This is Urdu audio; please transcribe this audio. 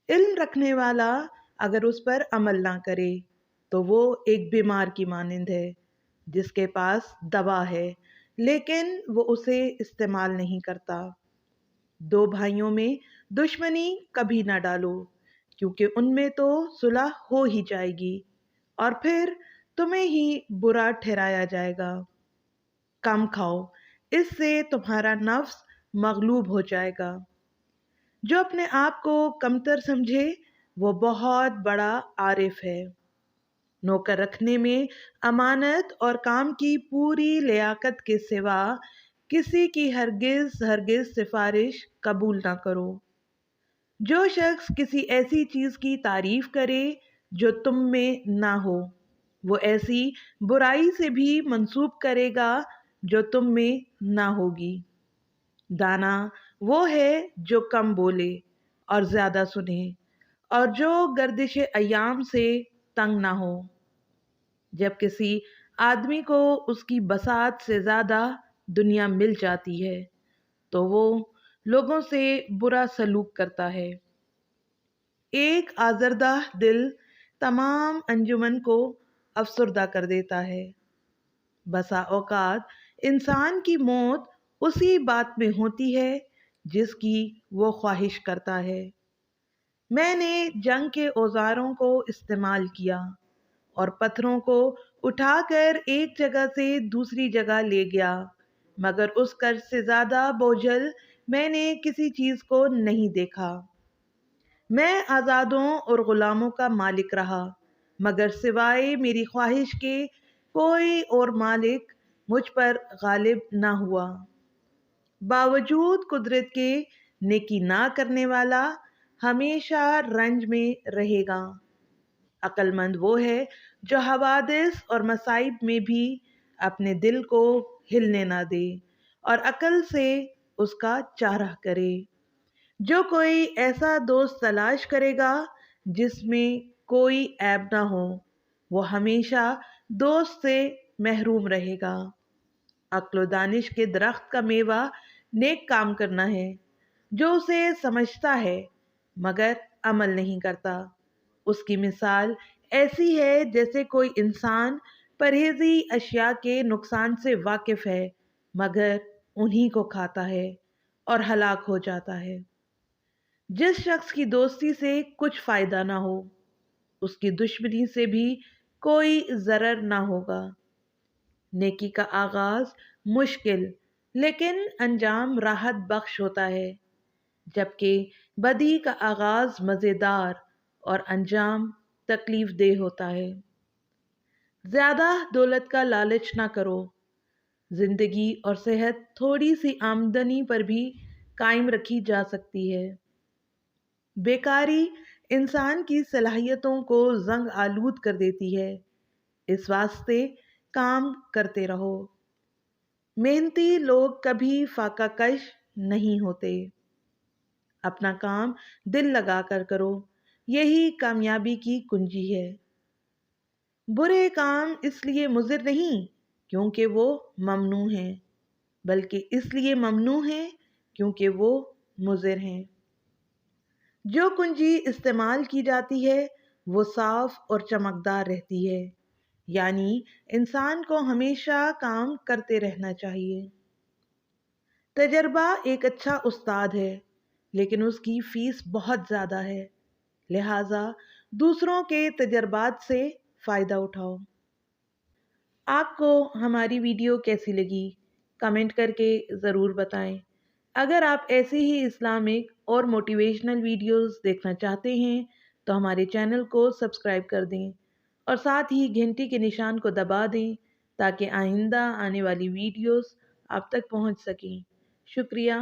علم رکھنے والا اگر اس پر عمل نہ کرے تو وہ ایک بیمار کی مانند ہے جس کے پاس دوا ہے لیکن وہ اسے استعمال نہیں کرتا۔ دو بھائیوں میں دشمنی کبھی نہ ڈالو کیونکہ ان میں تو صلح ہو ہی جائے گی اور پھر تمہیں ہی برا ٹھہرایا جائے گا۔ کم کھاؤ، اس سے تمہارا نفس مغلوب ہو جائے گا۔ جو اپنے آپ کو کمتر سمجھے وہ بہت بڑا عارف ہے۔ نوکر رکھنے میں امانت اور کام کی پوری لیاقت کے سوا کسی کی ہرگز سفارش قبول نہ کرو۔ جو شخص کسی ایسی چیز کی تعریف کرے جو تم میں نہ ہو وہ ایسی برائی سے بھی منسوب کرے گا جو تم میں نہ ہوگی۔ دانا وہ ہے جو کم بولے اور زیادہ سنے اور جو گردش ایام سے تنگ نہ ہو۔ جب کسی آدمی کو اس کی بساط سے زیادہ دنیا مل جاتی ہے تو وہ لوگوں سے برا سلوک کرتا ہے۔ ایک آزردہ دل تمام انجمن کو افسردہ کر دیتا ہے۔ بسا اوقات انسان کی موت اسی بات میں ہوتی ہے جس کی وہ خواہش کرتا ہے۔ میں نے جنگ کے اوزاروں کو استعمال کیا اور پتھروں کو اٹھا کر ایک جگہ سے دوسری جگہ لے گیا، مگر اس قدر سے زیادہ بوجھل میں نے کسی چیز کو نہیں دیکھا۔ میں آزادوں اور غلاموں کا مالک رہا، مگر سوائے میری خواہش کے کوئی اور مالک مجھ پر غالب نہ ہوا۔ باوجود قدرت کے نیکی نہ کرنے والا ہمیشہ رنج میں رہے گا۔ عقل مند وہ ہے جو حوادث اور مصائب میں بھی اپنے دل کو ہلنے نہ دے اور عقل سے اس کا چارہ کرے۔ جو کوئی ایسا دوست تلاش کرے گا جس میں کوئی عیب نہ ہو وہ ہمیشہ دوست سے محروم رہے گا۔ عقل و دانش کے درخت کا میوہ نیک کام کرنا ہے۔ جو اسے سمجھتا ہے مگر عمل نہیں کرتا اس کی مثال ایسی ہے جیسے کوئی انسان پرہیزی اشیاء کے نقصان سے واقف ہے مگر انہی کو کھاتا ہے اور ہلاک ہو جاتا ہے۔ جس شخص کی دوستی سے کچھ فائدہ نہ ہو اس کی دشمنی سے بھی کوئی ضرر نہ ہوگا۔ نیکی کا آغاز مشکل لیکن انجام راحت بخش ہوتا ہے، جبکہ بدی کا آغاز مزیدار اور انجام تکلیف دہ ہوتا ہے۔ زیادہ دولت کا لالچ نہ کرو۔ زندگی اور صحت تھوڑی سی آمدنی پر بھی قائم رکھی جا سکتی ہے۔ بیکاری انسان کی صلاحیتوں کو زنگ آلود کر دیتی ہے، اس واسطے کام کرتے رہو۔ محنتی لوگ کبھی فاقہ کش نہیں ہوتے۔ اپنا کام دل لگا کر کرو، یہی کامیابی کی کنجی ہے۔ برے کام اس لیے مضر نہیں کیونکہ وہ ممنوع ہیں، بلکہ اس لیے ممنوع ہیں کیونکہ وہ مضر ہیں۔ جو کنجی استعمال کی جاتی ہے وہ صاف اور چمکدار رہتی ہے، یعنی انسان کو ہمیشہ کام کرتے رہنا چاہیے۔ تجربہ ایک اچھا استاد ہے لیکن اس کی فیس بہت زیادہ ہے، لہٰذا دوسروں کے تجربات سے فائدہ اٹھاؤ۔ آپ کو ہماری ویڈیو کیسی لگی کمنٹ کر کے ضرور بتائیں۔ اگر آپ ایسے ہی اسلامک اور موٹیویشنل ویڈیوز دیکھنا چاہتے ہیں تو ہمارے چینل کو سبسکرائب کر دیں اور ساتھ ہی گھنٹی کے نشان کو دبا دیں تاکہ آئندہ آنے والی ویڈیوز آپ تک پہنچ سکیں۔ شکریہ۔